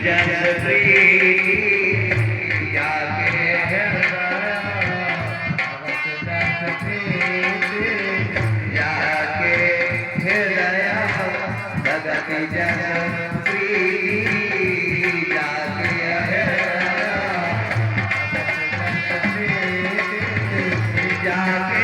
जस प्रीति जाके जाके हृदय भगत जस प्रीति जाके जाके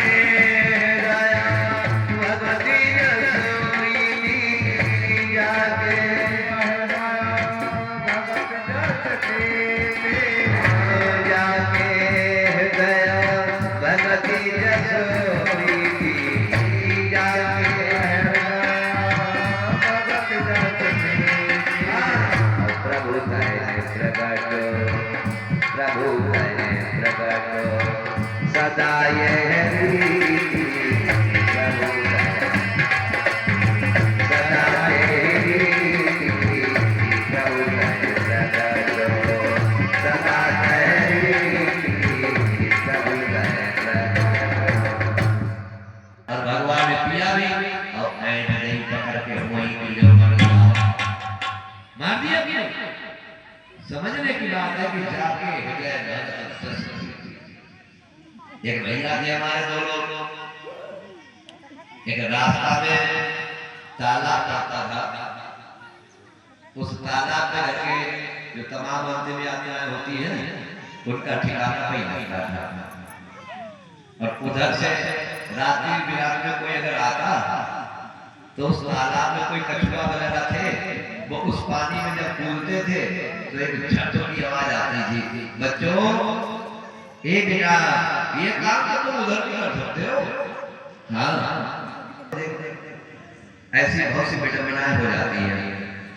प्रभु प्रकट सदा और भगवान ने पिया भी और नहीं पकड़ के वहीं मार दिया कि समझने की बात है कि जाके एक भैया थे हमारे दो लोग, एक रास्ता में तालाब आता था, उस तालाब में रखे जो तमाम अंतिम यात्राएं होती है उनका ठिकाना वही लगता था। और उधर से रात्रि बिरात में कोई अगर आता तो उस तालाब में कोई कछुआ वगैरह थे, वो उस पानी में जब कूदते थे तो एक छटों की आवाज आती थी, बच्चों एक ये काम तो तुम उधर भी कर सकते हो। हाँ, ऐसी बहुत सी विडंबनाएं हो जाती है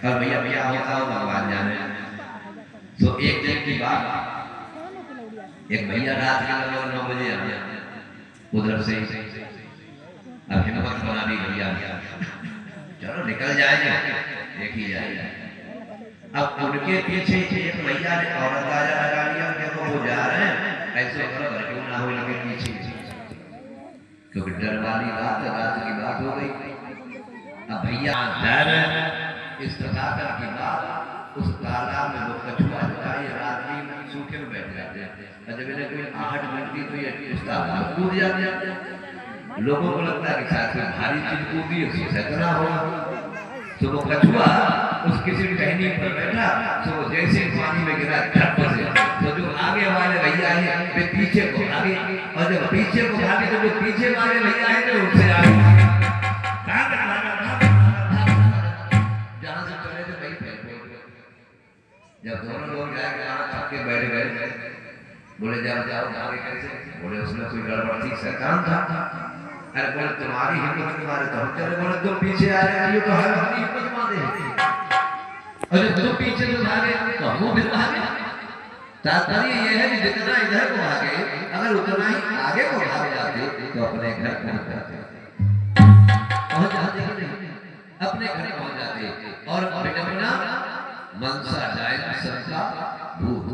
और भैया भैया होता हो भगवान जाने। तो एक दिन की बात, एक भैया रात के लगभग 9 बजे आ गया उधर से, अब हिम्मत बना दी भैया चलो निकल जाएंगे देखी जाएगा। अब उनके पीछे एक भैया ने औरत आजा लगा लिया, देखो वो जा रहे हैं ऐसे घर क्यों ना हो लगे पीछे, क्योंकि डर वाली बात रात की बात हो गई। अब भैया जा रहे हैं इस प्रकार की बात, उस तालाब में वो कछुआ जो ये रात्रि में सूखे में बैठ जाते हैं, जब इन्हें कोई आहट मिलती तो ये इस तालाब कूद जाते हैं। लोगों को लगता है कि शायद कोई भारी चीज कूदी उससे सतना होगा, तो वो कछुआ उस किसी टहनी पर बैठा तो वो जैसे पानी में गिरा झट से, तो जो आगे वाले भैया है वे पीछे को भागे, और जब पीछे को भागे तो जो पीछे वाले भैया है तो उनसे आगे जहां से चले थे वही जब दोनों लोग जाके वहां थक के बैठ गए, बोले जाओ जाओ आगे कैसे, बोले उसमें कोई गड़बड़ थी, शैतान था। अरे बोले तुम्हारी हिम्मत तुम्हारे तो हम चले, बोले तुम पीछे आ रहे हो तो हमारी हिम्मत माने, और जब तुम पीछे तो भागे तो हम भी भागे। तात्पर्य यह है कि जितना इधर को भागे अगर उतना ही आगे को भाग जाते तो अपने घर पहुंच जाते, अपने घर पहुंच जाते। और विडंबना मनसा जाए सबका भूत,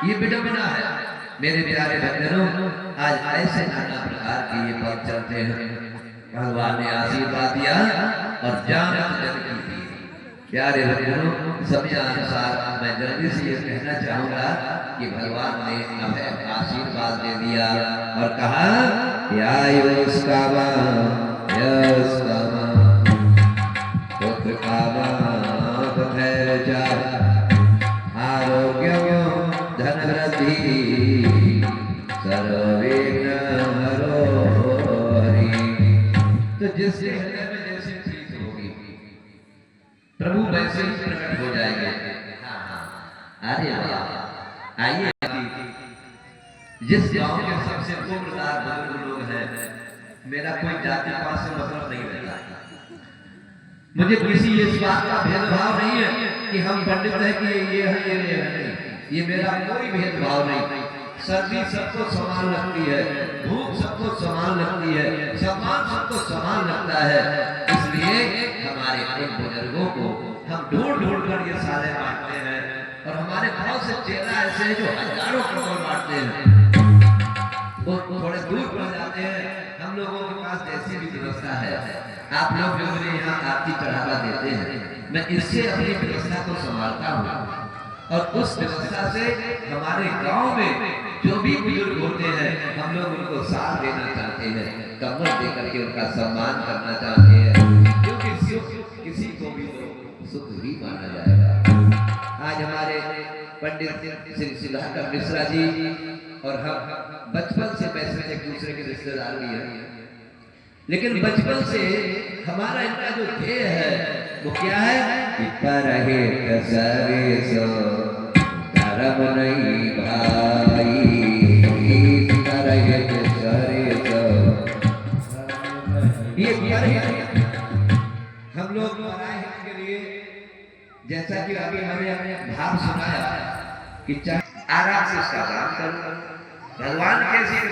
ये विडंबना है मेरे प्यारे बंधनों। आज ऐसे नाना प्रकार के ये पद चलते हैं, भगवान ने आशीर्वाद दिया और जान की दी। प्यारे बंधनों, समय अनुसार मैं जल्दी से ये कहना चाहूंगा कि भगवान ने हमें आशीर्वाद दे दिया और कहा आरोग्य धन वृद्धि सर्वविघ्न हरो हरि। तो जिसके हृदय में जैसी चीज होगी प्रभु वैसे ही प्रकट हो जाएंगे। अरे आइए, जिस गांव के सबसे उम्रदार बुजुर्ग लोग हैं, मेरा कोई जाति पात से मतलब नहीं रहता, मुझे किसी इस बात का भेदभाव नहीं है कि हम पंडित है कि ये है ये नहीं, ये मेरा कोई भेदभाव नहीं। सर्दी सबको समान लगती है, भूख सबको समान लगती है, सम्मान सबको समान लगता है। इसलिए हमारे एक बुजुर्गों को हम ढूंढ ढूंढ कर ये साले बांटते हैं, और हमारे बहुत से चेला ऐसे हैं जो हजारों करोड़ बांटते हैं, वो थोड़े दूर पड़ जाते हैं। हम लोगों के पास ऐसी भी व्यवस्था है, आप लोग जो मुझे यहाँ आरती चढ़ावा देते हैं मैं इससे अपनी व्यवस्था को संभालता हूँ। और उस व्यवस्था से हमारे गांव में जो भी बुजुर्ग होते हैं हम लोग उनको साथ देना चाहते हैं, कमर दे करके उनका सम्मान करना चाहते हैं, क्योंकि सुख किसी को भी तो सुख ही माना जाएगा। आज हमारे पंडित श्री सुधाकर मिश्रा जी और हम बचपन से वैसे एक दूसरे के रिश्तेदार भी हैं, लेकिन बचपन से हमारा इनका जो ध्येय है वो क्या है कि परहे कसरे सो धर्म नहीं भाई, परहे कसरे सो ये हम लोग के लिए, जैसा कि अभी हमने भाव सुनाया कि आराम से इसका काम करो, भगवान कैसे